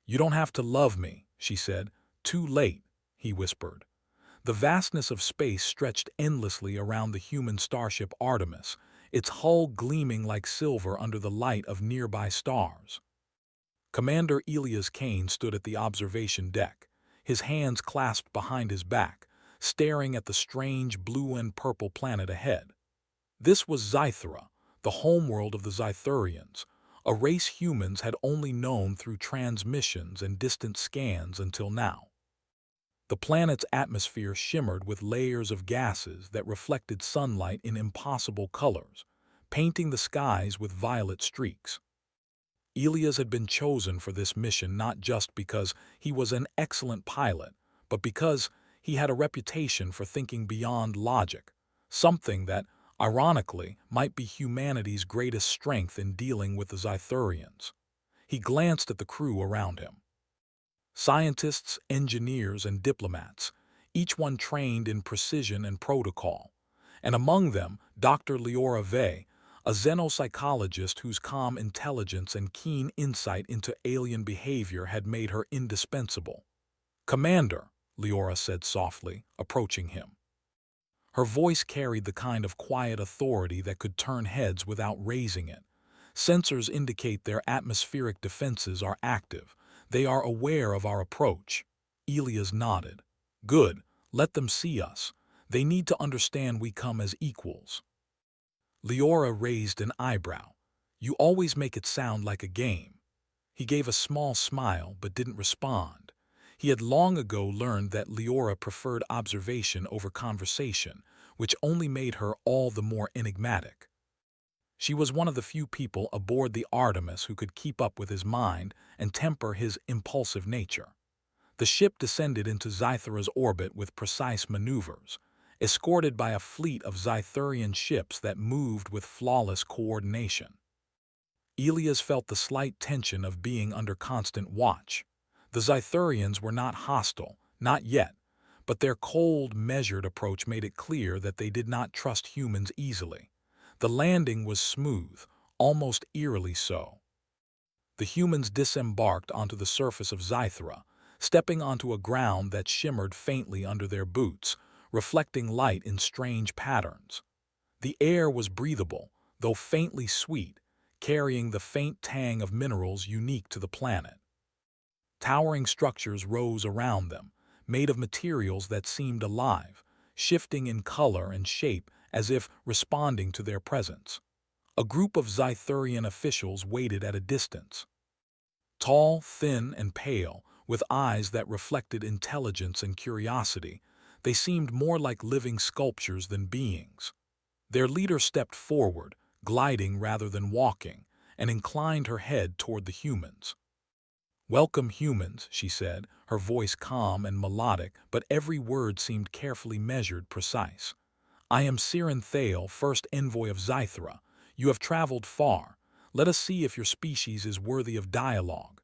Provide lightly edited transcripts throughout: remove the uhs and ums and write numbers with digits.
"You don't have to love me," she said. "Too late," he whispered. The vastness of space stretched endlessly around the human starship Artemis, its hull gleaming like silver under the light of nearby stars. Commander Elias Kane stood at the observation deck, his hands clasped behind his back, staring at the strange blue and purple planet ahead. This was Zythera, the homeworld of the Zythurians, a race humans had only known through transmissions and distant scans until now. The planet's atmosphere shimmered with layers of gases that reflected sunlight in impossible colors, painting the skies with violet streaks. Elias had been chosen for this mission not just because he was an excellent pilot, but because he had a reputation for thinking beyond logic, something that, ironically, might be humanity's greatest strength in dealing with the Zythurians. He glanced at the crew around him. Scientists, engineers, and diplomats, each one trained in precision and protocol, and among them Dr. Leora Vey, a xenopsychologist whose calm intelligence and keen insight into alien behavior had made her indispensable. "Commander," Leora said softly, approaching him. Her voice carried the kind of quiet authority that could turn heads without raising it. "Sensors indicate their atmospheric defenses are active. They are aware of our approach." Elias nodded. "Good. Let them see us. They need to understand we come as equals." Leora raised an eyebrow. "You always make it sound like a game." He gave a small smile but didn't respond. He had long ago learned that Leora preferred observation over conversation, which only made her all the more enigmatic. She was one of the few people aboard the Artemis who could keep up with his mind and temper his impulsive nature. The ship descended into Zythera's orbit with precise maneuvers, escorted by a fleet of Zythurian ships that moved with flawless coordination. Elias felt the slight tension of being under constant watch. The Zythurians were not hostile, not yet, but their cold, measured approach made it clear that they did not trust humans easily. The landing was smooth, almost eerily so. The humans disembarked onto the surface of Zythera, stepping onto a ground that shimmered faintly under their boots, reflecting light in strange patterns. The air was breathable, though faintly sweet, carrying the faint tang of minerals unique to the planet. Towering structures rose around them, made of materials that seemed alive, shifting in color and shape as if responding to their presence. A group of Zythurian officials waited at a distance. Tall, thin, and pale, with eyes that reflected intelligence and curiosity, they seemed more like living sculptures than beings. Their leader stepped forward, gliding rather than walking, and inclined her head toward the humans. "Welcome, humans," she said, her voice calm and melodic, but every word seemed carefully measured, precise. "I am Siren Thale, first envoy of Zythera. You have traveled far. Let us see if your species is worthy of dialogue."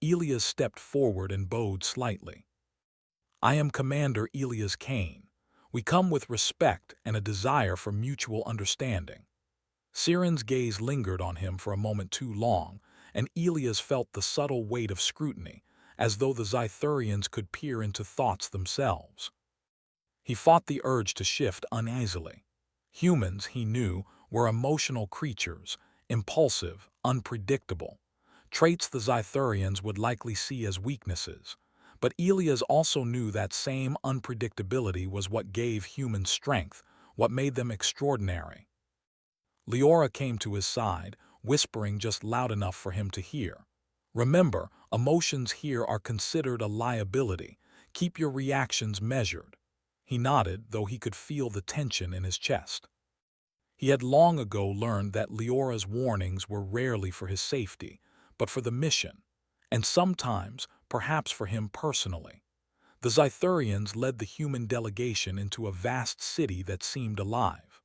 Elias stepped forward and bowed slightly. "I am Commander Elias Kane. We come with respect and a desire for mutual understanding." Siren's gaze lingered on him for a moment too long, and Elias felt the subtle weight of scrutiny, as though the Zythurians could peer into thoughts themselves. He fought the urge to shift uneasily. Humans, he knew, were emotional creatures, impulsive, unpredictable, traits the Zythurians would likely see as weaknesses. But Elias also knew that same unpredictability was what gave humans strength, what made them extraordinary. Leora came to his side, whispering just loud enough for him to hear. "Remember, emotions here are considered a liability. Keep your reactions measured." He nodded, though he could feel the tension in his chest. He had long ago learned that Leora's warnings were rarely for his safety, but for the mission, and sometimes, perhaps for him personally. The Zythurians led the human delegation into a vast city that seemed alive.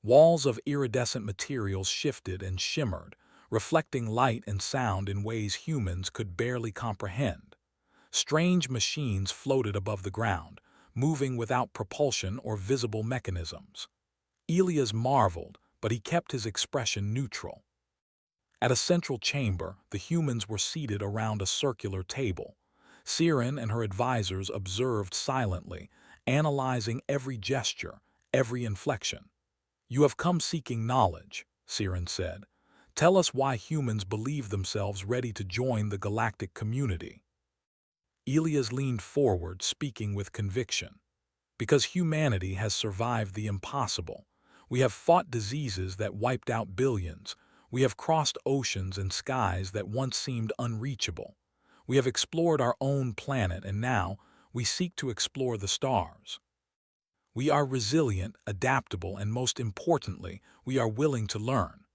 Walls of iridescent materials shifted and shimmered, reflecting light and sound in ways humans could barely comprehend. Strange machines floated above the ground, moving without propulsion or visible mechanisms. Elias marveled, but he kept his expression neutral. At a central chamber, the humans were seated around a circular table. Siren and her advisors observed silently, analyzing every gesture, every inflection. "You have come seeking knowledge," Siren said. "Tell us why humans believe themselves ready to join the galactic community." Elias leaned forward, speaking with conviction. "Because humanity has survived the impossible. We have fought diseases that wiped out billions. We have crossed oceans and skies that once seemed unreachable. We have explored our own planet, and now we seek to explore the stars. We are resilient, adaptable, and most importantly, we are willing to learn."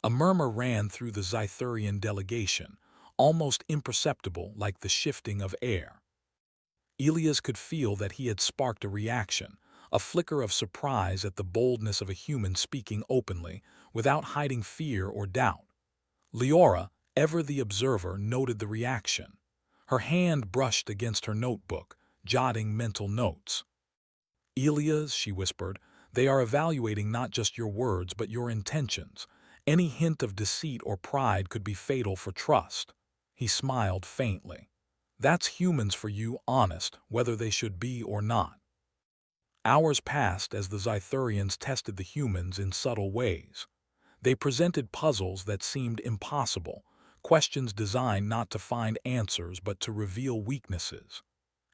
A murmur ran through the Zythurian delegation, almost imperceptible, like the shifting of air. Elias could feel that he had sparked a reaction, a flicker of surprise at the boldness of a human speaking openly, without hiding fear or doubt. Leora, ever the observer, noted the reaction. Her hand brushed against her notebook, jotting mental notes. "Elias," she whispered, "they are evaluating not just your words but your intentions. Any hint of deceit or pride could be fatal for trust." He smiled faintly. "That's humans for you, honest, whether they should be or not." Hours passed as the Zythurians tested the humans in subtle ways. They presented puzzles that seemed impossible, questions designed not to find answers but to reveal weaknesses.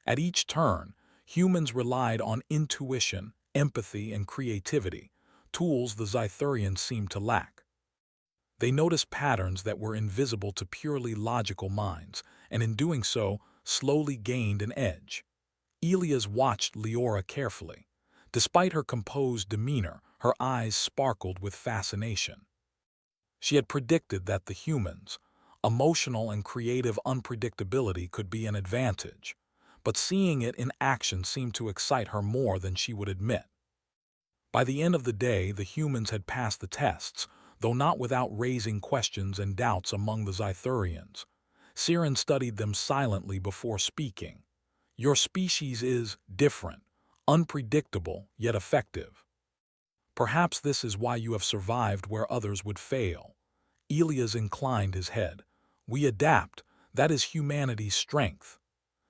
At each turn, humans relied on intuition, empathy, and creativity, tools the Zythurians seemed to lack. They noticed patterns that were invisible to purely logical minds, and in doing so, slowly gained an edge. Elias watched Leora carefully. Despite her composed demeanor, her eyes sparkled with fascination. She had predicted that the humans' emotional and creative unpredictability could be an advantage, but seeing it in action seemed to excite her more than she would admit. By the end of the day, the humans had passed the tests, though not without raising questions and doubts among the Zythurians. Siren studied them silently before speaking. "Your species is different, unpredictable, yet effective. Perhaps this is why you have survived where others would fail." Elias inclined his head. "We adapt. That is humanity's strength."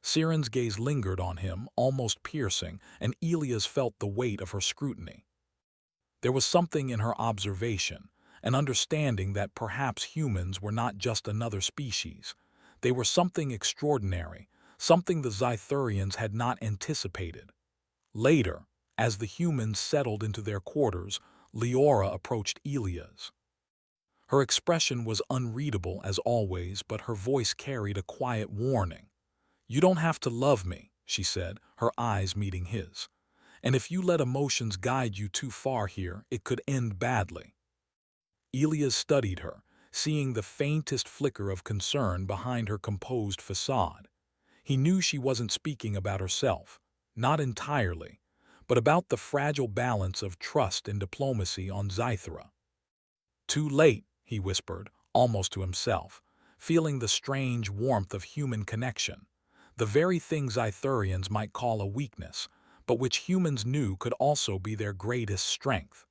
Siren's gaze lingered on him, almost piercing, and Elias felt the weight of her scrutiny. There was something in her observation, an understanding that perhaps humans were not just another species. They were something extraordinary, something the Zythurians had not anticipated. Later, as the humans settled into their quarters, Leora approached Elias. Her expression was unreadable as always, but her voice carried a quiet warning. "You don't have to love me," she said, her eyes meeting his. "And if you let emotions guide you too far here, it could end badly." Elias studied her, seeing the faintest flicker of concern behind her composed facade. He knew she wasn't speaking about herself, not entirely, but about the fragile balance of trust and diplomacy on Zythera. "Too late," he whispered, almost to himself, feeling the strange warmth of human connection. The very thing Zythurians might call a weakness, but which humans knew could also be their greatest strength.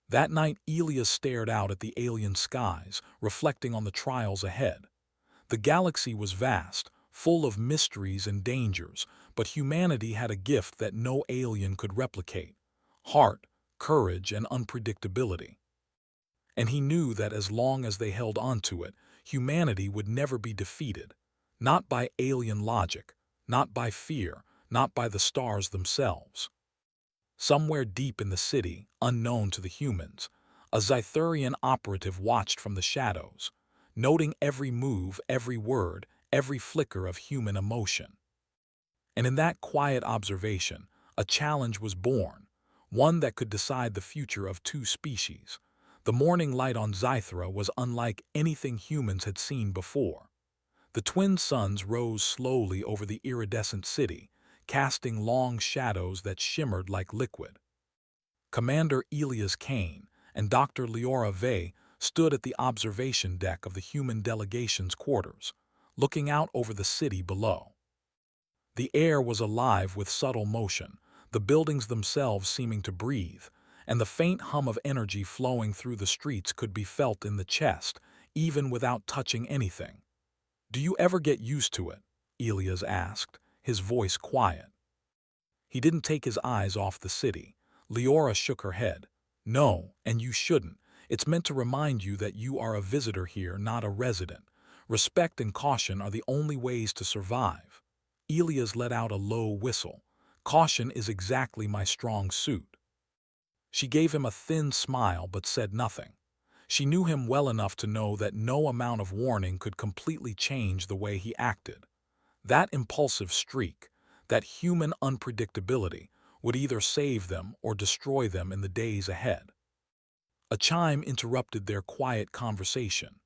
That night, Elias stared out at the alien skies, reflecting on the trials ahead. The galaxy was vast, full of mysteries and dangers, but humanity had a gift that no alien could replicate: heart, courage, and unpredictability. And he knew that as long as they held onto it, humanity would never be defeated. Not by alien logic, not by fear, not by the stars themselves. Somewhere deep in the city, unknown to the humans, a Zythurian operative watched from the shadows, noting every move, every word, every flicker of human emotion. And in that quiet observation, a challenge was born, one that could decide the future of two species. The morning light on Zythera was unlike anything humans had seen before. The twin suns rose slowly over the iridescent city, casting long shadows that shimmered like liquid. Commander Elias Kane and Dr. Leora Vey stood at the observation deck of the human delegation's quarters, looking out over the city below. The air was alive with subtle motion, the buildings themselves seeming to breathe, and the faint hum of energy flowing through the streets could be felt in the chest, even without touching anything. "Do you ever get used to it?" Elias asked, his voice quiet. He didn't take his eyes off the city. Leora shook her head. "No, and you shouldn't. It's meant to remind you that you are a visitor here, not a resident. Respect and caution are the only ways to survive." Elias let out a low whistle. "Caution is exactly my strong suit." She gave him a thin smile but said nothing. She knew him well enough to know that no amount of warning could completely change the way he acted. That impulsive streak, that human unpredictability, would either save them or destroy them in the days ahead. A chime interrupted their quiet conversation.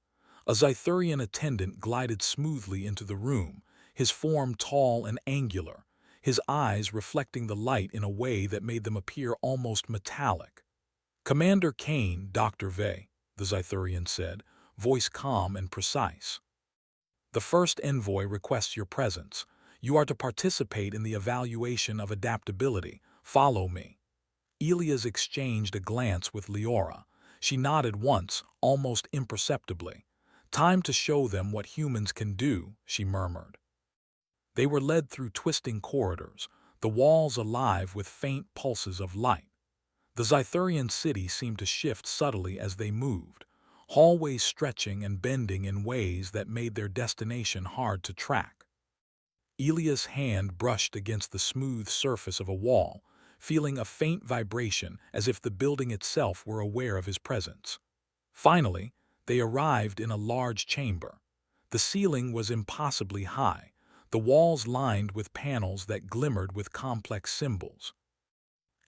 A Zythurian attendant glided smoothly into the room, his form tall and angular, his eyes reflecting the light in a way that made them appear almost metallic. "Commander Kane, Dr. Vey," the Zythurian said, voice calm and precise. "The first envoy requests your presence. You are to participate in the evaluation of adaptability. Follow me." Elias exchanged a glance with Leora. She nodded once, almost imperceptibly. "Time to show them what humans can do," she murmured. They were led through twisting corridors, the walls alive with faint pulses of light. The Zythurian city seemed to shift subtly as they moved, hallways stretching and bending in ways that made their destination hard to track. Elias' hand brushed against the smooth surface of a wall, feeling a faint vibration as if the building itself were aware of his presence. Finally, they arrived in a large chamber. The ceiling was impossibly high, the walls lined with panels that glimmered with complex symbols.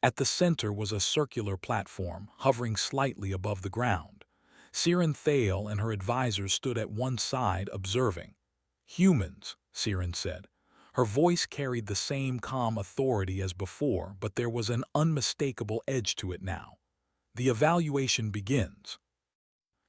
At the center was a circular platform, hovering slightly above the ground. Siren Thale and her advisors stood at one side, observing. "Humans," Siren said. Her voice carried the same calm authority as before, but there was an unmistakable edge to it now. "The evaluation begins.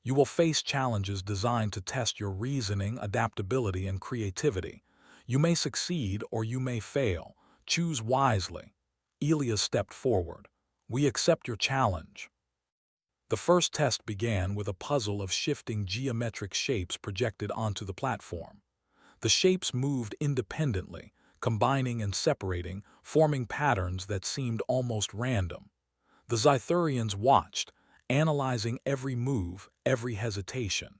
You will face challenges designed to test your reasoning, adaptability, and creativity. You may succeed or you may fail. Choose wisely." Elias stepped forward. "We accept your challenge." The first test began with a puzzle of shifting geometric shapes projected onto the platform. The shapes moved independently, combining and separating, forming patterns that seemed almost random. The Zythurians watched, analyzing every move, every hesitation.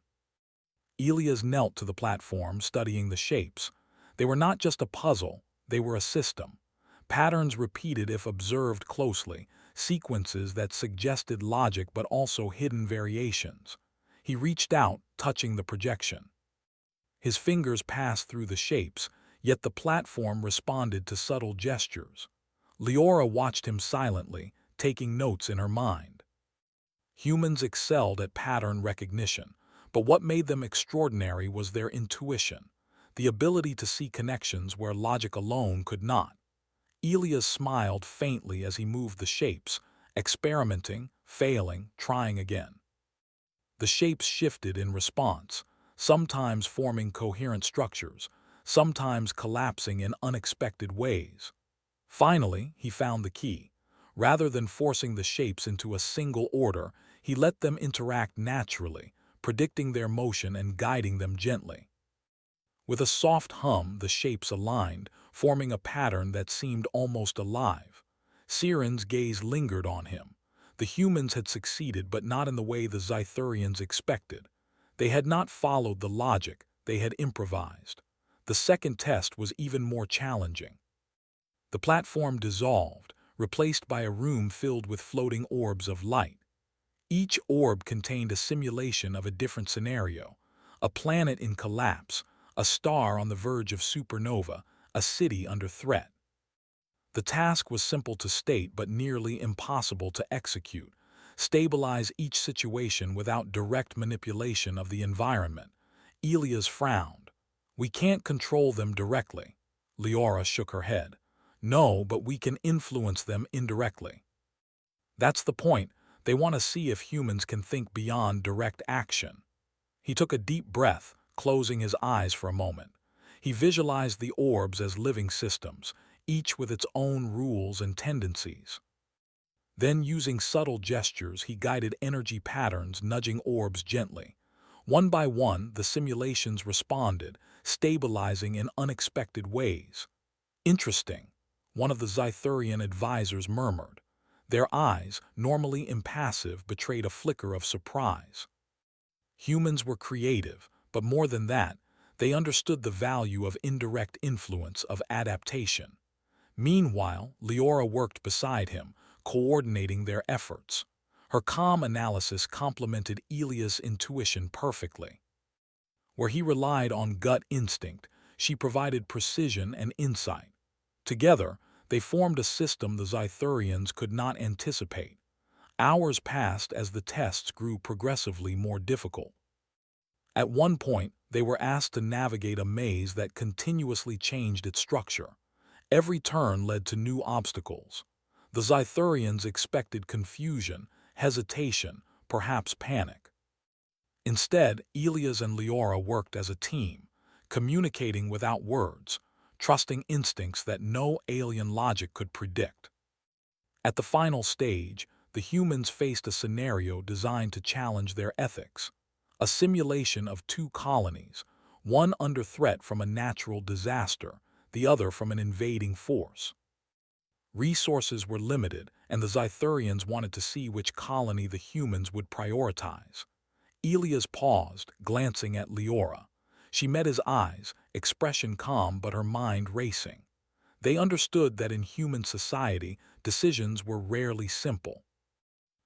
Elias knelt to the platform, studying the shapes. They were not just a puzzle, they were a system. Patterns repeated if observed closely, sequences that suggested logic but also hidden variations. He reached out, touching the projection. His fingers passed through the shapes, yet the platform responded to subtle gestures. Leora watched him silently, taking notes in her mind. Humans excelled at pattern recognition, but what made them extraordinary was their intuition, the ability to see connections where logic alone could not. Elias smiled faintly as he moved the shapes, experimenting, failing, trying again. The shapes shifted in response, sometimes forming coherent structures, sometimes collapsing in unexpected ways. Finally, he found the key. Rather than forcing the shapes into a single order, he let them interact naturally, predicting their motion and guiding them gently. With a soft hum, the shapes aligned, forming a pattern that seemed almost alive. Siren's gaze lingered on him. The humans had succeeded, but not in the way the Zythurians expected. They had not followed the logic, they had improvised. The second test was even more challenging. The platform dissolved, replaced by a room filled with floating orbs of light. Each orb contained a simulation of a different scenario: a planet in collapse, a star on the verge of supernova, a city under threat. The task was simple to state but nearly impossible to execute: stabilize each situation without direct manipulation of the environment. Elias frowned. "We can't control them directly." Leora shook her head. "No, but we can influence them indirectly." "That's the point. They want to see if humans can think beyond direct action." He took a deep breath, closing his eyes for a moment. He visualized the orbs as living systems, each with its own rules and tendencies. Then, using subtle gestures, he guided energy patterns, nudging orbs gently. One by one, the simulations responded, stabilizing in unexpected ways. Interesting, one of the Zythurian advisors murmured. Their eyes, normally impassive, betrayed a flicker of surprise. Humans were creative, but more than that, they understood the value of indirect influence, of adaptation. Meanwhile, Leora worked beside him, coordinating their efforts. Her calm analysis complemented Elia's intuition perfectly. Where he relied on gut instinct, she provided precision and insight. Together, they formed a system the Zythurians could not anticipate. Hours passed as the tests grew progressively more difficult. At one point, they were asked to navigate a maze that continuously changed its structure. Every turn led to new obstacles. The Zythurians expected confusion, hesitation, perhaps panic. Instead, Elias and Leora worked as a team, communicating without words, trusting instincts that no alien logic could predict. At the final stage, the humans faced a scenario designed to challenge their ethics. A simulation of two colonies, one under threat from a natural disaster, the other from an invading force. Resources were limited, and the Zythurians wanted to see which colony the humans would prioritize. Elias paused, glancing at Leora. She met his eyes, expression calm but her mind racing. They understood that in human society, decisions were rarely simple.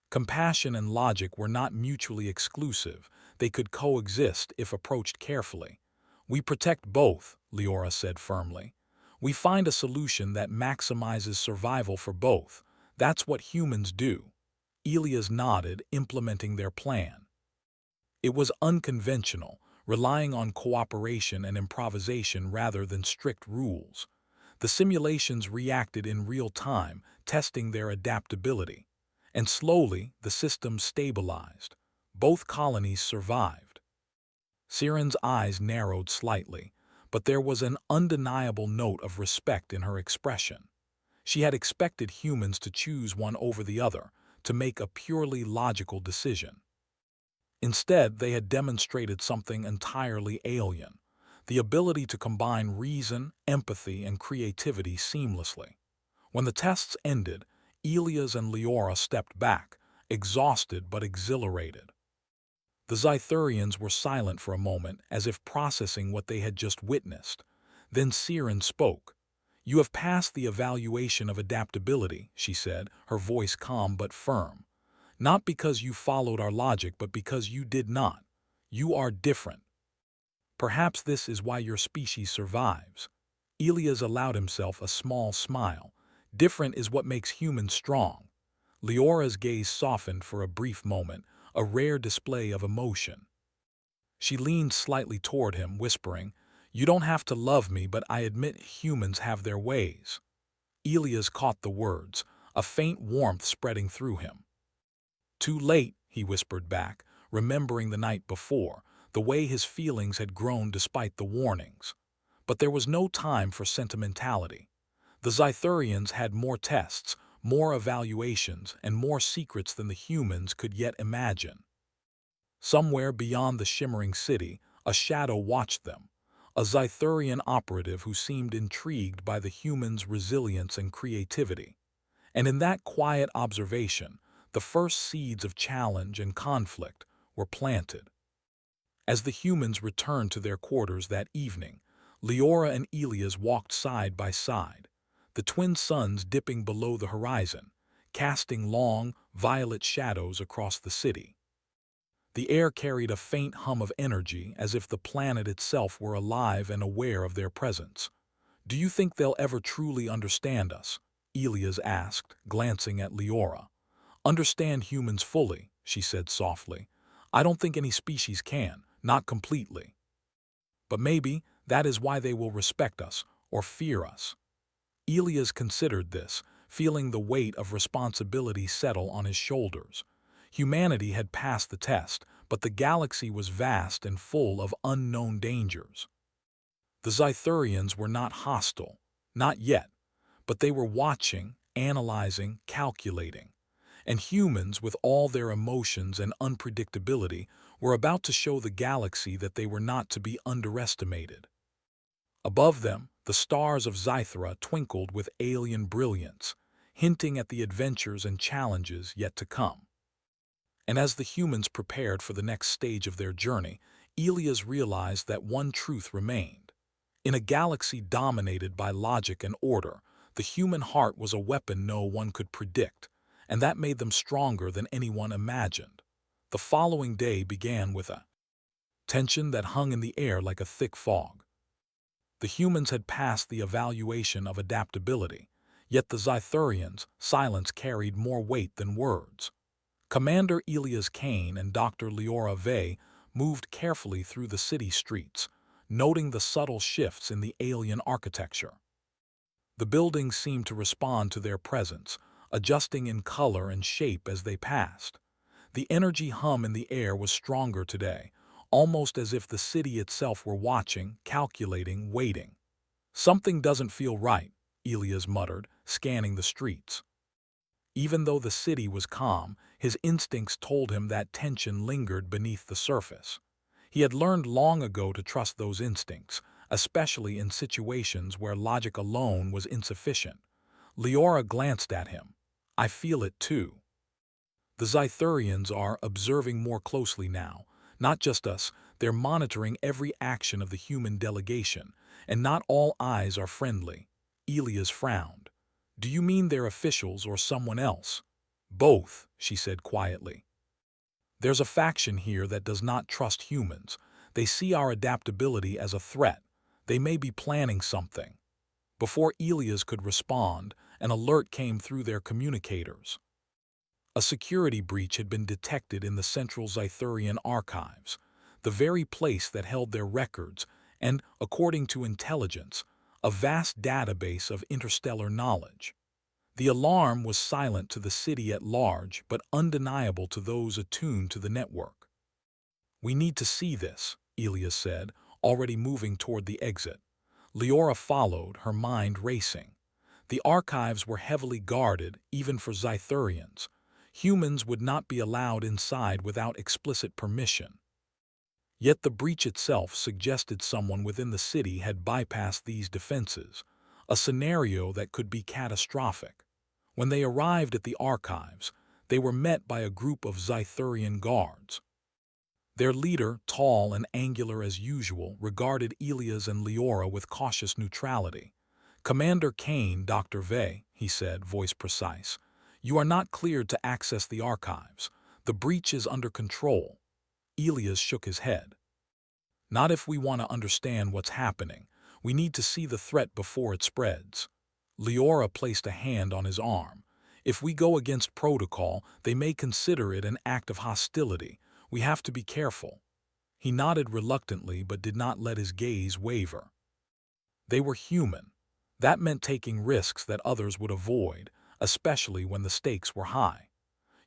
Compassion and logic were not mutually exclusive. They could coexist if approached carefully. "We protect both," Leora said firmly. "We find a solution that maximizes survival for both. That's what humans do." Elias nodded, implementing their plan. It was unconventional, relying on cooperation and improvisation rather than strict rules. The simulations reacted in real time, testing their adaptability. And slowly, the system stabilized. Both colonies survived. Siren's eyes narrowed slightly, but there was an undeniable note of respect in her expression. She had expected humans to choose one over the other, to make a purely logical decision. Instead, they had demonstrated something entirely alien, the ability to combine reason, empathy, and creativity seamlessly. When the tests ended, Elias and Leora stepped back, exhausted but exhilarated. The Zythurians were silent for a moment, as if processing what they had just witnessed. Then Siren spoke. "You have passed the evaluation of adaptability," she said, her voice calm but firm. "Not because you followed our logic, but because you did not. You are different. Perhaps this is why your species survives." Elias allowed himself a small smile. "Different is what makes humans strong." Leora's gaze softened for a brief moment, a rare display of emotion. She leaned slightly toward him, whispering, "You don't have to love me, but I admit humans have their ways." Elias caught the words, a faint warmth spreading through him. "Too late," he whispered back, remembering the night before, the way his feelings had grown despite the warnings. But there was no time for sentimentality. The Zythurians had more tests, more evaluations, and more secrets than the humans could yet imagine. Somewhere beyond the shimmering city, a shadow watched them, a Zythurian operative who seemed intrigued by the humans' resilience and creativity. And in that quiet observation, the first seeds of challenge and conflict were planted. As the humans returned to their quarters that evening, Leora and Elias walked side by side, the twin suns dipping below the horizon, casting long, violet shadows across the city. The air carried a faint hum of energy, as if the planet itself were alive and aware of their presence. "Do you think they'll ever truly understand us?" Elias asked, glancing at Leora. "Understand humans fully," she said softly. "I don't think any species can, not completely. But maybe that is why they will respect us, or fear us." Elias considered this, feeling the weight of responsibility settle on his shoulders. Humanity had passed the test, but the galaxy was vast and full of unknown dangers. The Zythurians were not hostile, not yet, but they were watching, analyzing, calculating. And humans, with all their emotions and unpredictability, were about to show the galaxy that they were not to be underestimated. Above them, the stars of Zythera twinkled with alien brilliance, hinting at the adventures and challenges yet to come. And as the humans prepared for the next stage of their journey, Elias realized that one truth remained. In a galaxy dominated by logic and order, the human heart was a weapon no one could predict, and that made them stronger than anyone imagined. The following day began with a tension that hung in the air like a thick fog. The humans had passed the evaluation of adaptability, yet the Zythurians' silence carried more weight than words. Commander Elias Kane and Dr. Leora Vey moved carefully through the city streets, noting the subtle shifts in the alien architecture. The buildings seemed to respond to their presence, adjusting in color and shape as they passed. The energy hum in the air was stronger today, almost as if the city itself were watching, calculating, waiting. "Something doesn't feel right," Elias muttered, scanning the streets. Even though the city was calm, his instincts told him that tension lingered beneath the surface. He had learned long ago to trust those instincts, especially in situations where logic alone was insufficient. Leora glanced at him. "I feel it too." The Zythurians are observing more closely now. Not just us, they're monitoring every action of the human delegation, and not all eyes are friendly. Elias frowned. "Do you mean they're officials or someone else?" "Both," she said quietly. "There's a faction here that does not trust humans. They see our adaptability as a threat. They may be planning something." Before Elias could respond, an alert came through their communicators. A security breach had been detected in the Central Zythurian archives, the very place that held their records and, according to intelligence, a vast database of interstellar knowledge. The alarm was silent to the city at large, but undeniable to those attuned to the network. "We need to see this," Elias said, already moving toward the exit. Leora followed, her mind racing. The archives were heavily guarded, even for Zythurians. Humans would not be allowed inside without explicit permission. Yet the breach itself suggested someone within the city had bypassed these defenses, a scenario that could be catastrophic. When they arrived at the archives, they were met by a group of Zythurian guards. Their leader, tall and angular as usual, regarded Elias and Leora with cautious neutrality. "Commander Kane, Dr. Vey," he said, voice precise, "you are not cleared to access the archives. The breach is under control." Elias shook his head. "Not if we want to understand what's happening. We need to see the threat before it spreads." Leora placed a hand on his arm. "If we go against protocol, they may consider it an act of hostility. We have to be careful." He nodded reluctantly but did not let his gaze waver. They were human. That meant taking risks that others would avoid, especially when the stakes were high.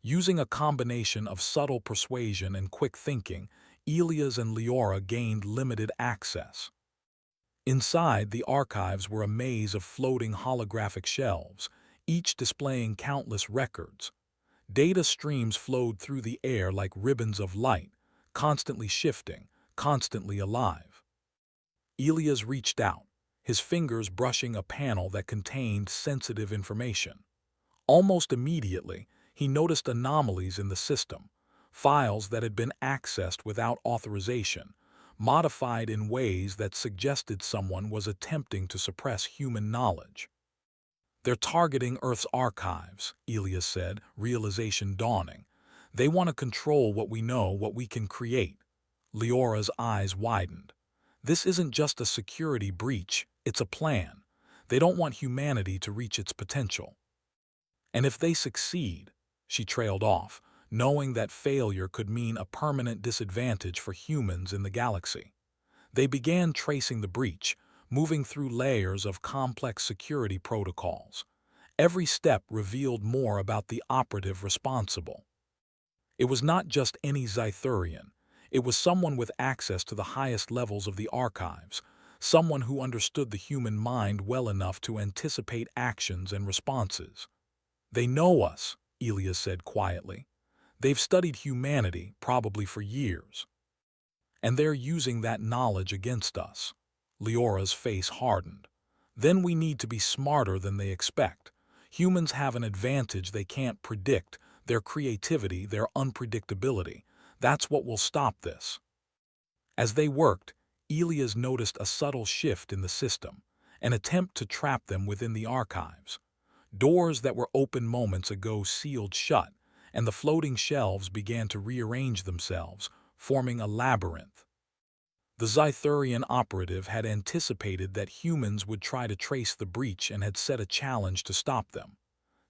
Using a combination of subtle persuasion and quick thinking, Elias and Leora gained limited access. Inside, the archives were a maze of floating holographic shelves, each displaying countless records. Data streams flowed through the air like ribbons of light, constantly shifting, constantly alive. Elias reached out, his fingers brushing a panel that contained sensitive information. Almost immediately, he noticed anomalies in the system, files that had been accessed without authorization, modified in ways that suggested someone was attempting to suppress human knowledge. "They're targeting Earth's archives," Elias said, realization dawning. "They want to control what we know, what we can create." Leora's eyes widened. "This isn't just a security breach, it's a plan. They don't want humanity to reach its potential." "And if they succeed," she trailed off, knowing that failure could mean a permanent disadvantage for humans in the galaxy. They began tracing the breach, moving through layers of complex security protocols. Every step revealed more about the operative responsible. It was not just any Zythurian. It was someone with access to the highest levels of the archives, someone who understood the human mind well enough to anticipate actions and responses. "They know us," Elias said quietly. They've studied humanity, probably for years, and they're using that knowledge against us. Leora's face hardened. Then we need to be smarter than they expect. Humans have an advantage they can't predict, their creativity, their unpredictability. That's what will stop this. As they worked, Elias noticed a subtle shift in the system, an attempt to trap them within the archives. Doors that were open moments ago sealed shut, and the floating shelves began to rearrange themselves, forming a labyrinth. The Zythurian operative had anticipated that humans would try to trace the breach and had set a challenge to stop them.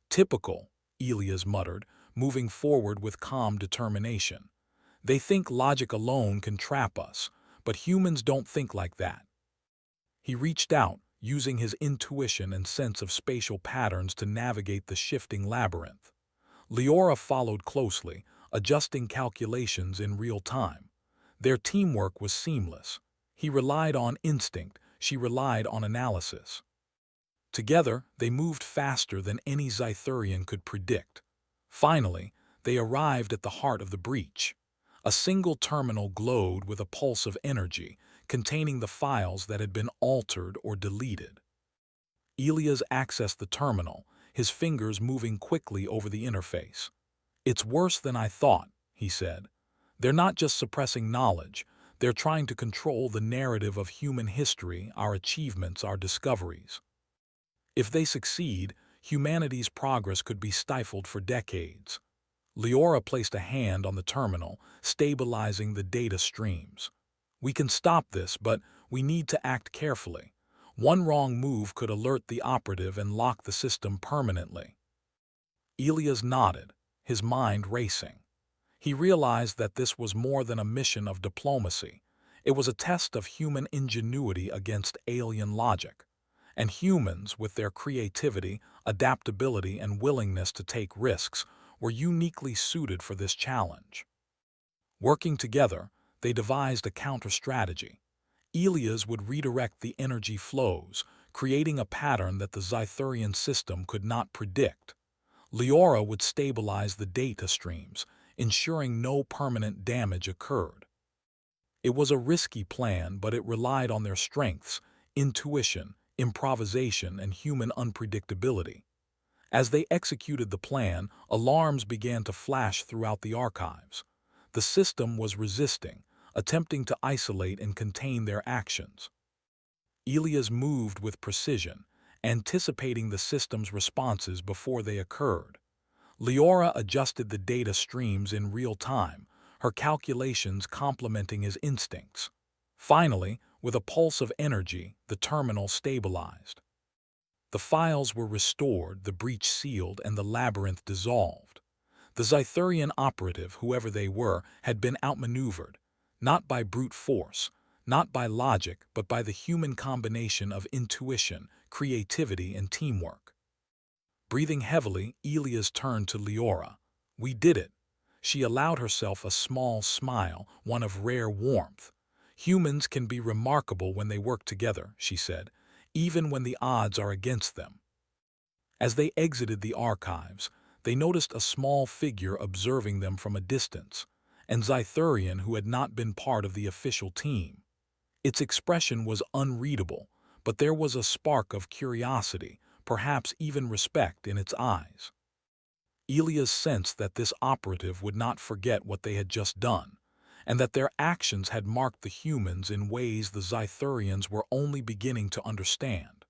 Typical, Elias muttered, moving forward with calm determination. They think logic alone can trap us, but humans don't think like that. He reached out, using his intuition and sense of spatial patterns to navigate the shifting labyrinth. Leora followed closely, adjusting calculations in real time. Their teamwork was seamless. He relied on instinct, she relied on analysis. Together, they moved faster than any Zythurian could predict. Finally, they arrived at the heart of the breach. A single terminal glowed with a pulse of energy, containing the files that had been altered or deleted. Elias accessed the terminal, his fingers moving quickly over the interface. "It's worse than I thought," he said. "They're not just suppressing knowledge, they're trying to control the narrative of human history, our achievements, our discoveries. If they succeed, humanity's progress could be stifled for decades." Leora placed a hand on the terminal, stabilizing the data streams. "We can stop this, but we need to act carefully. One wrong move could alert the operative and lock the system permanently." Elias nodded, his mind racing. He realized that this was more than a mission of diplomacy. It was a test of human ingenuity against alien logic. And humans, with their creativity, adaptability, and willingness to take risks, were uniquely suited for this challenge. Working together, they devised a counter-strategy. Elias would redirect the energy flows, creating a pattern that the Zythurian system could not predict. Leora would stabilize the data streams, ensuring no permanent damage occurred. It was a risky plan, but it relied on their strengths, intuition, improvisation, and human unpredictability. As they executed the plan, alarms began to flash throughout the archives. The system was resisting, attempting to isolate and contain their actions. Elias moved with precision, anticipating the system's responses before they occurred. Leora adjusted the data streams in real time, her calculations complementing his instincts. Finally, with a pulse of energy, the terminal stabilized. The files were restored, the breach sealed, and the labyrinth dissolved. The Zythurian operative, whoever they were, had been outmaneuvered, not by brute force, not by logic, but by the human combination of intuition, creativity, and teamwork. Breathing heavily, Elias turned to Leora. "We did it." She allowed herself a small smile, one of rare warmth. "Humans can be remarkable when they work together," she said, "even when the odds are against them." As they exited the archives, they noticed a small figure observing them from a distance, an Zythurian who had not been part of the official team. Its expression was unreadable, but there was a spark of curiosity, perhaps even respect, in its eyes. Elias sensed that this operative would not forget what they had just done, and that their actions had marked the humans in ways the Zythurians were only beginning to understand.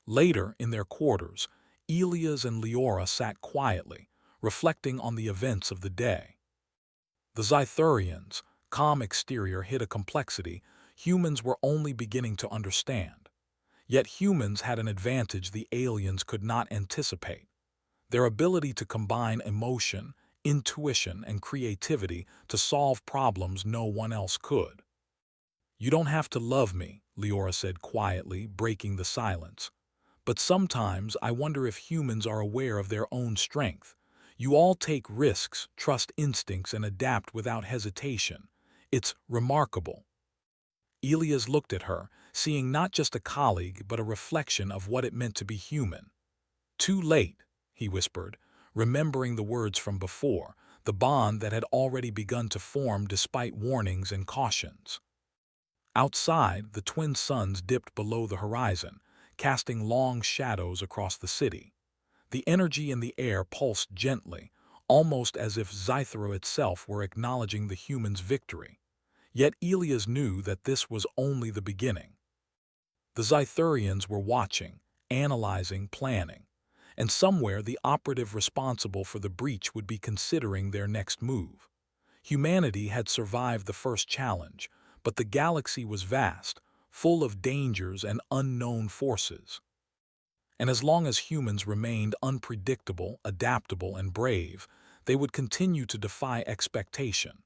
Later, in their quarters, Elias and Leora sat quietly, reflecting on the events of the day. The Zythurians' calm exterior hid a complexity humans were only beginning to understand. Yet humans had an advantage the aliens could not anticipate: their ability to combine emotion, intuition, and creativity to solve problems no one else could. "You don't have to love me," Leora said quietly, breaking the silence. "But sometimes I wonder if humans are aware of their own strength. You all take risks, trust instincts, and adapt without hesitation. It's remarkable." Elias looked at her, seeing not just a colleague but a reflection of what it meant to be human. "Too late," he whispered, remembering the words from before. the bond that had already begun to form despite warnings and cautions. Outside, the twin suns dipped below the horizon, casting long shadows across the city. The energy in the air pulsed gently, almost as if Zythera itself were acknowledging the humans' victory. Yet Elias knew that this was only the beginning. The Zytherians were watching, analyzing, planning, and somewhere the operative responsible for the breach would be considering their next move. Humanity had survived the first challenge, but the galaxy was vast, full of dangers and unknown forces. And as long as humans remained unpredictable, adaptable, and brave, they would continue to defy expectation.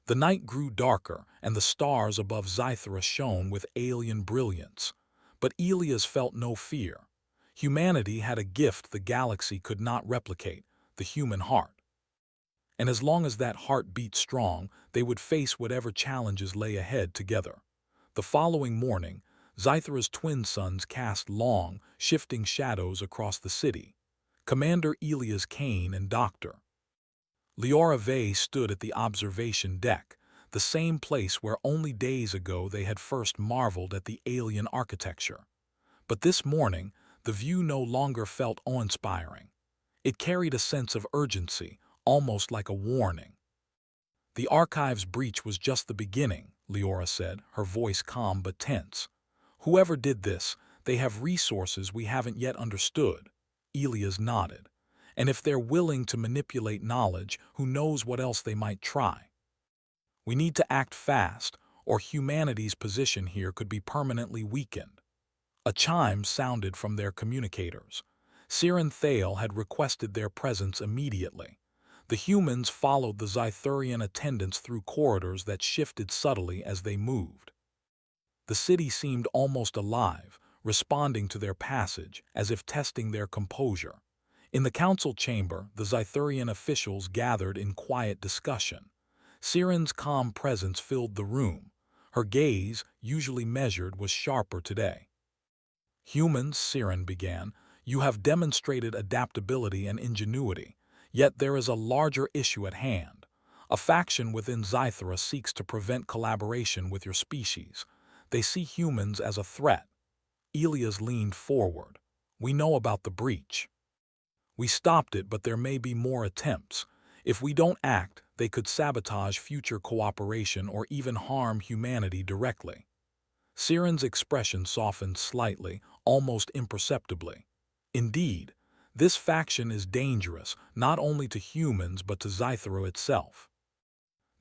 The night grew darker, and the stars above Zythera shone with alien brilliance. But Elias felt no fear. Humanity had a gift the galaxy could not replicate, the human heart. And as long as that heart beat strong, they would face whatever challenges lay ahead together. The following morning, Zythera's twin suns cast long, shifting shadows across the city. Commander Elias Kane and Dr. Leora Vey stood at the observation deck, the same place where only days ago they had first marveled at the alien architecture. But this morning, the view no longer felt awe-inspiring. It carried a sense of urgency, almost like a warning. "The archive's breach was just the beginning," Leora said, her voice calm but tense. "Whoever did this, they have resources we haven't yet understood." Elias nodded. "And if they're willing to manipulate knowledge, who knows what else they might try? We need to act fast, or humanity's position here could be permanently weakened." A chime sounded from their communicators. Siren Thale had requested their presence immediately. The humans followed the Zytherian attendants through corridors that shifted subtly as they moved. The city seemed almost alive, responding to their passage, as if testing their composure. In the council chamber, the Zytherian officials gathered in quiet discussion. Siren's calm presence filled the room. Her gaze, usually measured, was sharper today. "Humans," Siren began, "you have demonstrated adaptability and ingenuity. Yet there is a larger issue at hand. A faction within Zythera seeks to prevent collaboration with your species. They see humans as a threat." Elias leaned forward. "We know about the breach. We stopped it, but there may be more attempts. If we don't act, they could sabotage future cooperation or even harm humanity directly." Siren's expression softened slightly, almost imperceptibly. "Indeed, this faction is dangerous, not only to humans but to Zythera itself.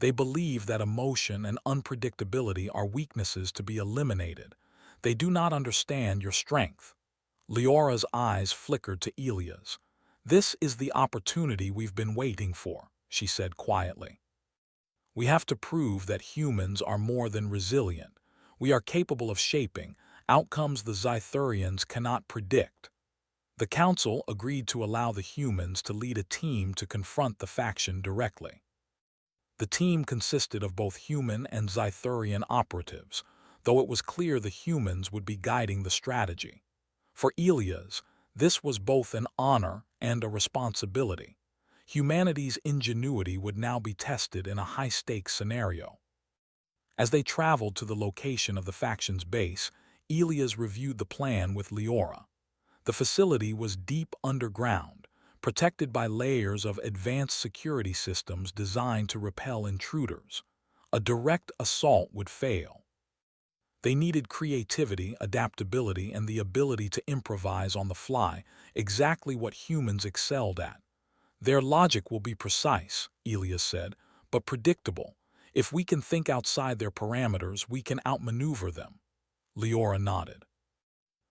They believe that emotion and unpredictability are weaknesses to be eliminated. They do not understand your strength." Leora's eyes flickered to Elias. "This is the opportunity we've been waiting for," she said quietly. "We have to prove that humans are more than resilient. We are capable of shaping outcomes the Zytherians cannot predict." The council agreed to allow the humans to lead a team to confront the faction directly. The team consisted of both human and Zytherian operatives, though it was clear the humans would be guiding the strategy. For Elias, this was both an honor and a responsibility. Humanity's ingenuity would now be tested in a high-stakes scenario. As they traveled to the location of the faction's base, Elias reviewed the plan with Leora. The facility was deep underground, protected by layers of advanced security systems designed to repel intruders. A direct assault would fail. They needed creativity, adaptability, and the ability to improvise on the fly, exactly what humans excelled at. "Their logic will be precise," Elias said, "but predictable. If we can think outside their parameters, we can outmaneuver them." Leora nodded.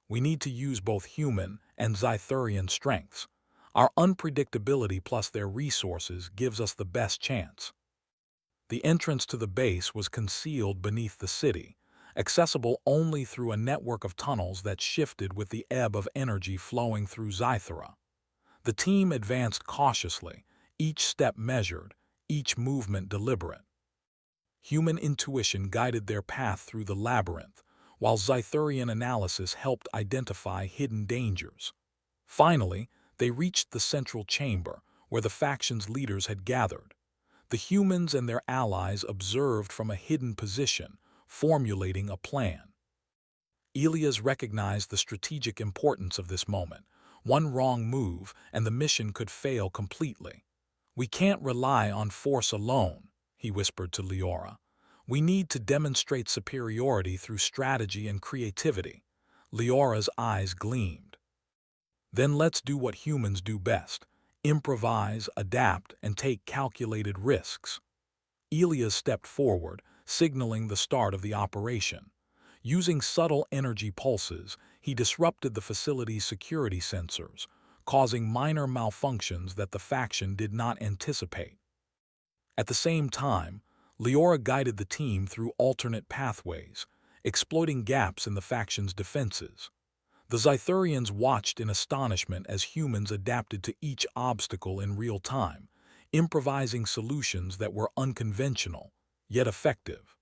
"We need to use both human and Zytherian strengths. Our unpredictability plus their resources gives us the best chance." The entrance to the base was concealed beneath the city, accessible only through a network of tunnels that shifted with the ebb of energy flowing through Zythera. The team advanced cautiously, each step measured, each movement deliberate. Human intuition guided their path through the labyrinth, while Zytherian analysis helped identify hidden dangers. Finally, they reached the central chamber, where the faction's leaders had gathered. The humans and their allies observed from a hidden position, formulating a plan. Elias recognized the strategic importance of this moment. One wrong move, and the mission could fail completely. "We can't rely on force alone," he whispered to Leora. "We need to demonstrate superiority through strategy and creativity." Leora's eyes gleamed. "Then let's do what humans do best: improvise, adapt, and take calculated risks." Elias stepped forward, signaling the start of the operation. Using subtle energy pulses, he disrupted the facility's security sensors, causing minor malfunctions that the faction did not anticipate. At the same time, Leora guided the team through alternate pathways, exploiting gaps in the faction's defenses. The Zythurians watched in astonishment as humans adapted to each obstacle in real time, improvising solutions that were unconventional, yet effective.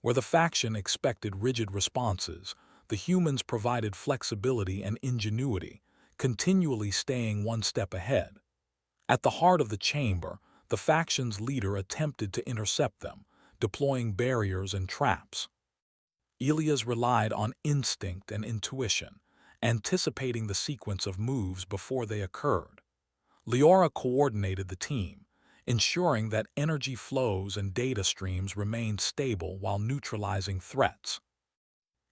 Where the faction expected rigid responses, the humans provided flexibility and ingenuity, continually staying one step ahead. At the heart of the chamber, the faction's leader attempted to intercept them, deploying barriers and traps. Elias relied on instinct and intuition, anticipating the sequence of moves before they occurred. Leora coordinated the team, ensuring that energy flows and data streams remained stable while neutralizing threats.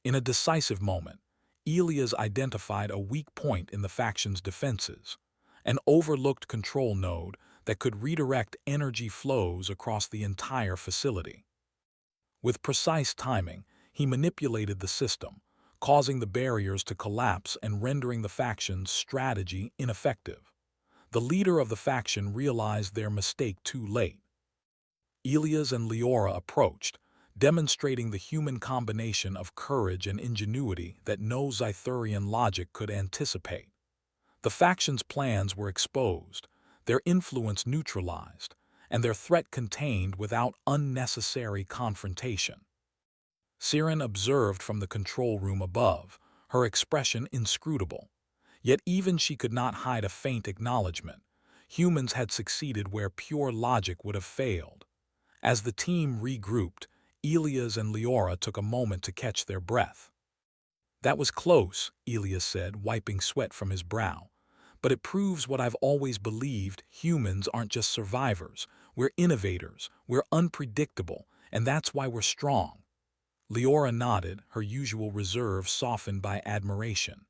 In a decisive moment, Elias identified a weak point in the faction's defenses, an overlooked control node that could redirect energy flows across the entire facility. With precise timing, he manipulated the system, causing the barriers to collapse and rendering the faction's strategy ineffective. The leader of the faction realized their mistake too late. Elias and Leora approached, demonstrating the human combination of courage and ingenuity that no Zythurian logic could anticipate. The faction's plans were exposed, their influence neutralized, and their threat contained without unnecessary confrontation. Siren observed from the control room above, her expression inscrutable. Yet even she could not hide a faint acknowledgement. Humans had succeeded where pure logic would have failed. As the team regrouped, Elias and Leora took a moment to catch their breath. "That was close," Elias said, wiping sweat from his brow. "But it proves what I've always believed: humans aren't just survivors. We're innovators, we're unpredictable, and that's why we're strong." Leora nodded, her usual reserve softened by admiration.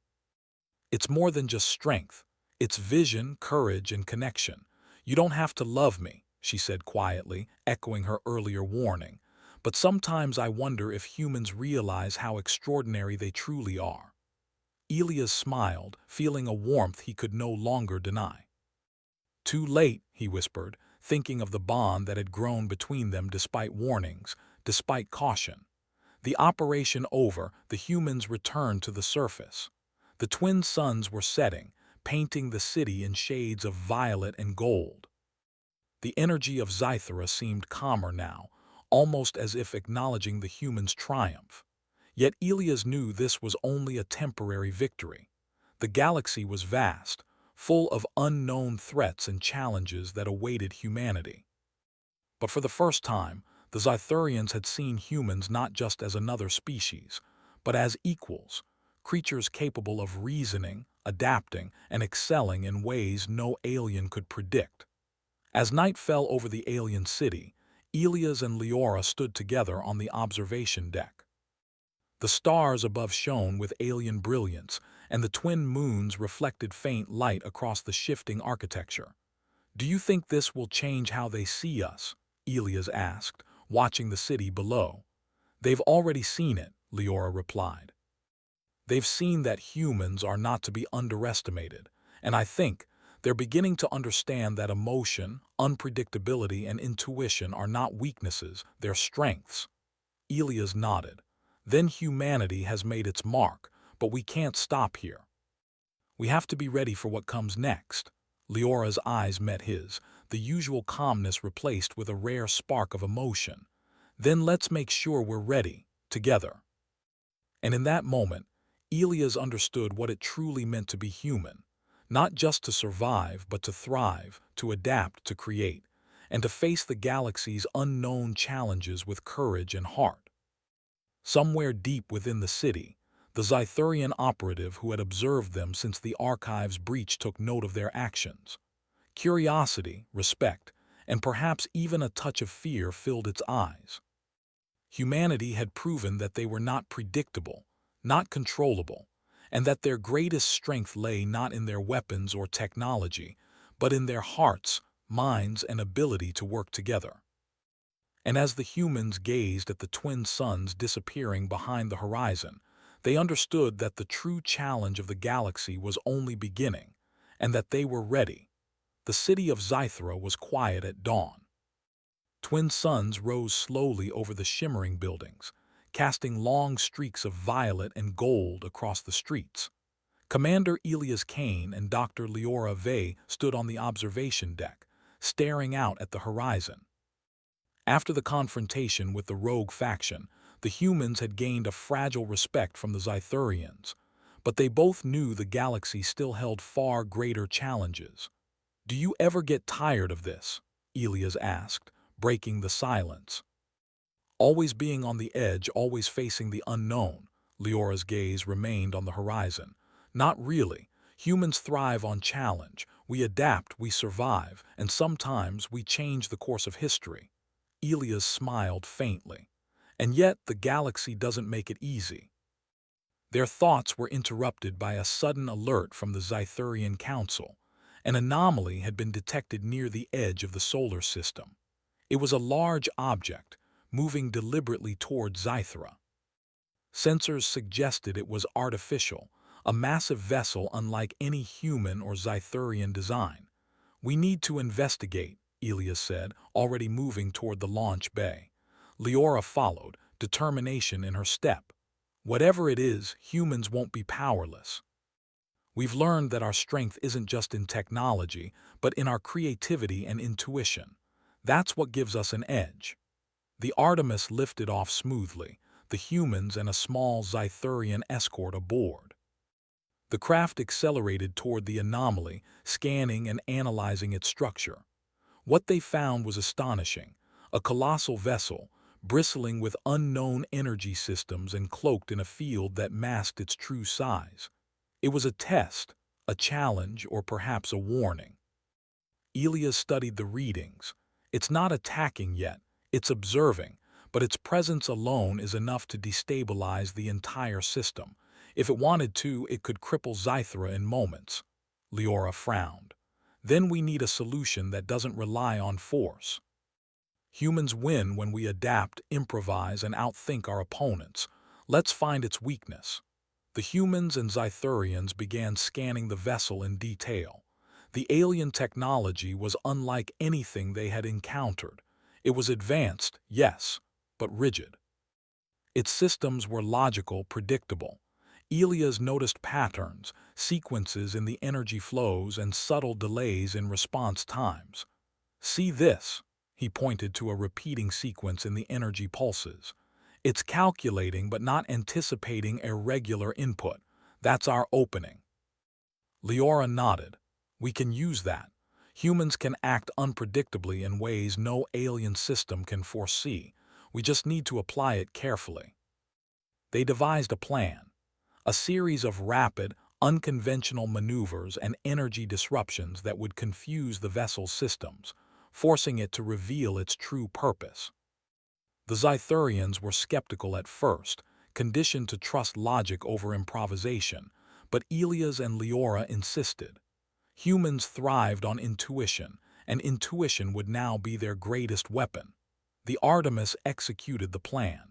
"It's more than just strength. It's vision, courage, and connection. You don't have to love me," she said quietly, echoing her earlier warning. "But sometimes I wonder if humans realize how extraordinary they truly are." Elias smiled, feeling a warmth he could no longer deny. "Too late," he whispered, thinking of the bond that had grown between them despite warnings, despite caution. The operation over, the humans returned to the surface. The twin suns were setting, painting the city in shades of violet and gold. The energy of Zythera seemed calmer now, almost as if acknowledging the humans' triumph. Yet Elias knew this was only a temporary victory. The galaxy was vast, full of unknown threats and challenges that awaited humanity. But for the first time, the Zythurians had seen humans not just as another species, but as equals, creatures capable of reasoning, adapting, and excelling in ways no alien could predict. As night fell over the alien city, Elias and Leora stood together on the observation deck. The stars above shone with alien brilliance, and the twin moons reflected faint light across the shifting architecture. "Do you think this will change how they see us?" Elias asked, watching the city below. "They've already seen it," Leora replied. "They've seen that humans are not to be underestimated, and I think they're beginning to understand that emotion, unpredictability, and intuition are not weaknesses, they're strengths." Elias nodded. "Then humanity has made its mark, but we can't stop here. We have to be ready for what comes next." Leora's eyes met his, the usual calmness replaced with a rare spark of emotion. "Then let's make sure we're ready, together." And in that moment, Elias understood what it truly meant to be human, not just to survive, but to thrive, to adapt, to create. and to face the galaxy's unknown challenges with courage and heart. Somewhere deep within the city, the Zythurian operative who had observed them since the archive's breach took note of their actions. Curiosity, respect, and perhaps even a touch of fear filled its eyes. Humanity had proven that they were not predictable, not controllable, and that their greatest strength lay not in their weapons or technology, but in their hearts, minds, and ability to work together. And as the humans gazed at the twin suns disappearing behind the horizon, they understood that the true challenge of the galaxy was only beginning, and that they were ready. The city of Zythra was quiet at dawn. Twin suns rose slowly over the shimmering buildings, casting long streaks of violet and gold across the streets. Commander Elias Kane and Dr. Leora Vey stood on the observation deck, staring out at the horizon. After the confrontation with the rogue faction, the humans had gained a fragile respect from the Zythurians, but they both knew the galaxy still held far greater challenges. "Do you ever get tired of this?" Elias asked, breaking the silence. Always being on the edge, always facing the unknown, Leora's gaze remained on the horizon. "Not really. Humans thrive on challenge. We adapt, we survive, and sometimes we change the course of history." Elias smiled faintly. "And yet the galaxy doesn't make it easy." Their thoughts were interrupted by a sudden alert from the Zythurian Council. An anomaly had been detected near the edge of the solar system. It was a large object, moving deliberately toward Zythra. Sensors suggested it was artificial, a massive vessel unlike any human or Zythurian design. "We need to investigate," Elias said, already moving toward the launch bay. Leora followed, determination in her step. "Whatever it is, humans won't be powerless. We've learned that our strength isn't just in technology, but in our creativity and intuition. That's what gives us an edge." The Artemis lifted off smoothly, the humans and a small Zythurian escort aboard. The craft accelerated toward the anomaly, scanning and analyzing its structure. What they found was astonishing: a colossal vessel, bristling with unknown energy systems and cloaked in a field that masked its true size. It was a test, a challenge, or perhaps a warning. Elias studied the readings. "It's not attacking yet, it's observing, but its presence alone is enough to destabilize the entire system. If it wanted to, it could cripple Zythra in moments." Leora frowned. "Then we need a solution that doesn't rely on force. Humans win when we adapt, improvise, and outthink our opponents. Let's find its weakness." The humans and Zythurians began scanning the vessel in detail. The alien technology was unlike anything they had encountered. It was advanced, yes, but rigid. Its systems were logical, predictable. Elias noticed patterns, sequences in the energy flows, and subtle delays in response times. "See this?" He pointed to a repeating sequence in the energy pulses. "It's calculating but not anticipating irregular input. That's our opening." Leora nodded. "We can use that. Humans can act unpredictably in ways no alien system can foresee. We just need to apply it carefully." They devised a plan. A series of rapid, unconventional maneuvers and energy disruptions that would confuse the vessel's systems, forcing it to reveal its true purpose. The Zythurians were skeptical at first, conditioned to trust logic over improvisation, but Elias and Leora insisted. Humans thrived on intuition, and intuition would now be their greatest weapon. The Artemis executed the plan.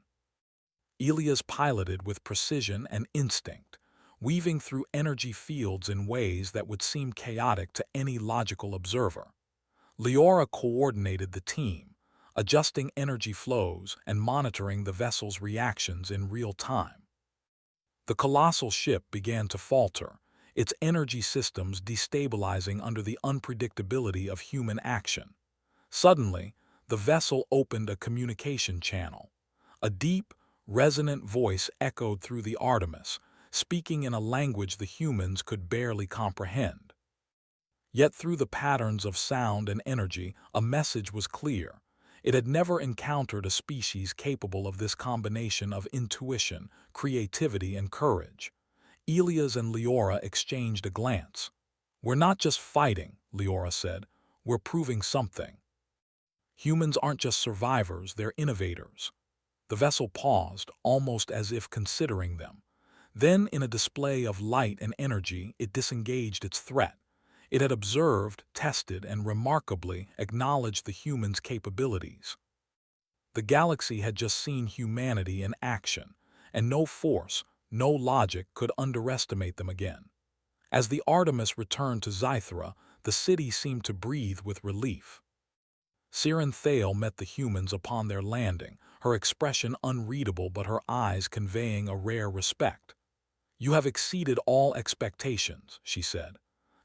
Elias piloted with precision and instinct, weaving through energy fields in ways that would seem chaotic to any logical observer. Leora coordinated the team, adjusting energy flows and monitoring the vessel's reactions in real time. The colossal ship began to falter, its energy systems destabilizing under the unpredictability of human action. Suddenly, the vessel opened a communication channel. A deep, resonant voice echoed through the Artemis, speaking in a language the humans could barely comprehend. Yet through the patterns of sound and energy, a message was clear. It had never encountered a species capable of this combination of intuition, creativity, and courage. Elias and Leora exchanged a glance. "We're not just fighting," Leora said. "We're proving something. Humans aren't just survivors, they're innovators." The vessel paused, almost as if considering them. Then, in a display of light and energy, it disengaged its threat. It had observed, tested, and remarkably acknowledged the humans' capabilities. The galaxy had just seen humanity in action, and no force, no logic could underestimate them again. As the Artemis returned to Zythera, the city seemed to breathe with relief. Siren Thale met the humans upon their landing, her expression unreadable but her eyes conveying a rare respect. "You have exceeded all expectations," she said.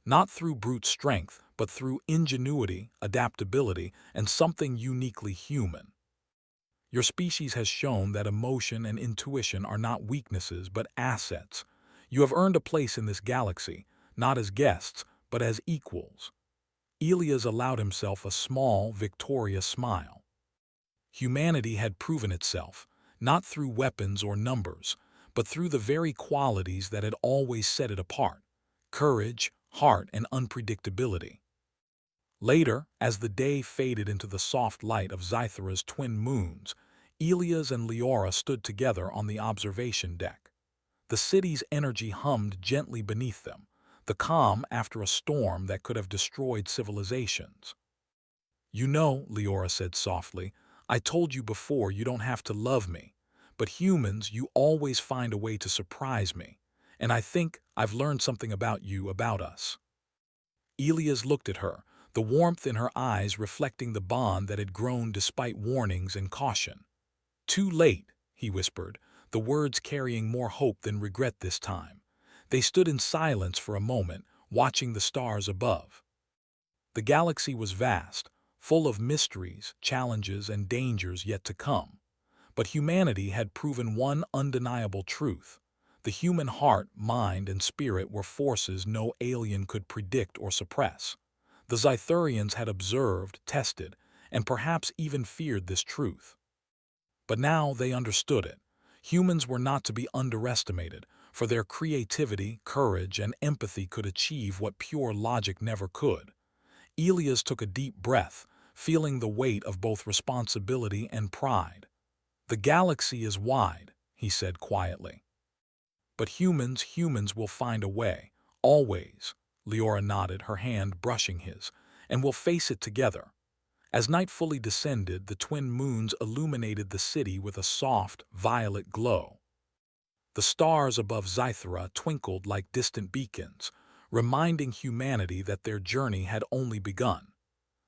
"Not through brute strength, but through ingenuity, adaptability, and something uniquely human. Your species has shown that emotion and intuition are not weaknesses but assets. You have earned a place in this galaxy, not as guests, but as equals." Elias allowed himself a small, victorious smile. Humanity had proven itself, not through weapons or numbers, but through the very qualities that had always set it apart: courage, heart, and unpredictability. Later, as the day faded into the soft light of Zythera's twin moons, Elias and Leora stood together on the observation deck. The city's energy hummed gently beneath them, the calm after a storm that could have destroyed civilizations. "You know," Leora said softly, "I told you before you don't have to love me. But humans, you always find a way to surprise me. And I think I've learned something about you, about us." Elias looked at her, the warmth in her eyes reflecting the bond that had grown despite warnings and caution. "Too late," he whispered, the words carrying more hope than regret this time. They stood in silence for a moment, watching the stars above. The galaxy was vast, full of mysteries, challenges, and dangers yet to come. But humanity had proven one undeniable truth. The human heart, mind, and spirit were forces no alien could predict or suppress. The Zythurians had observed, tested, and perhaps even feared this truth. But now they understood it. Humans were not to be underestimated, for their creativity, courage, and empathy could achieve what pure logic never could. Elias took a deep breath, feeling the weight of both responsibility and pride. "The galaxy is wide," he said quietly. "But humans will find a way, always." Leora nodded, her hand brushing his, "and we'll face it together." As night fully descended, the twin moons illuminated the city with a soft, violet glow. The stars above Zythera twinkled like distant beacons, reminding humanity that their journey had only begun.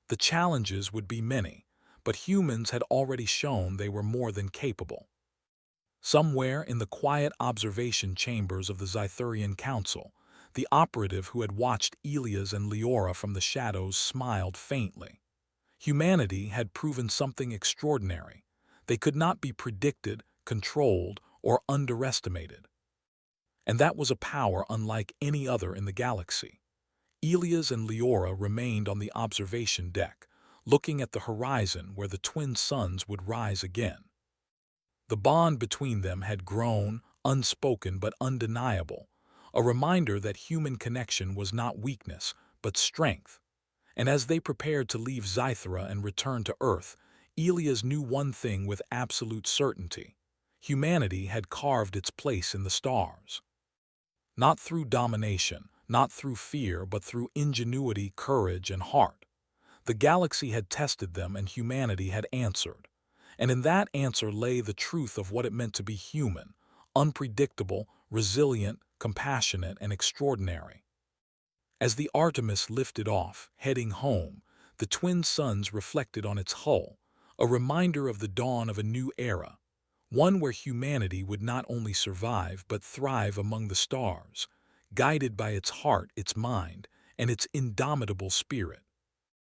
The challenges would be many, but humans had already shown they were more than capable. Somewhere in the quiet observation chambers of the Zythurian Council, the operative who had watched Elias and Leora from the shadows smiled faintly. Humanity had proven something extraordinary. They could not be predicted, controlled, or underestimated. And that was a power unlike any other in the galaxy. Elias and Leora remained on the observation deck, looking at the horizon where the twin suns would rise again. The bond between them had grown, unspoken but undeniable, a reminder that human connection was not weakness, but strength. And as they prepared to leave Zythera and return to Earth, Elias knew one thing with absolute certainty: humanity had carved its place in the stars. Not through domination, not through fear, but through ingenuity, courage, and heart. The galaxy had tested them and humanity had answered. And in that answer lay the truth of what it meant to be human: unpredictable, resilient, compassionate, and extraordinary. As the Artemis lifted off, heading home, the twin suns reflected on its hull, a reminder of the dawn of a new era, one where humanity would not only survive but thrive among the stars, guided by its heart, its mind, and its indomitable spirit.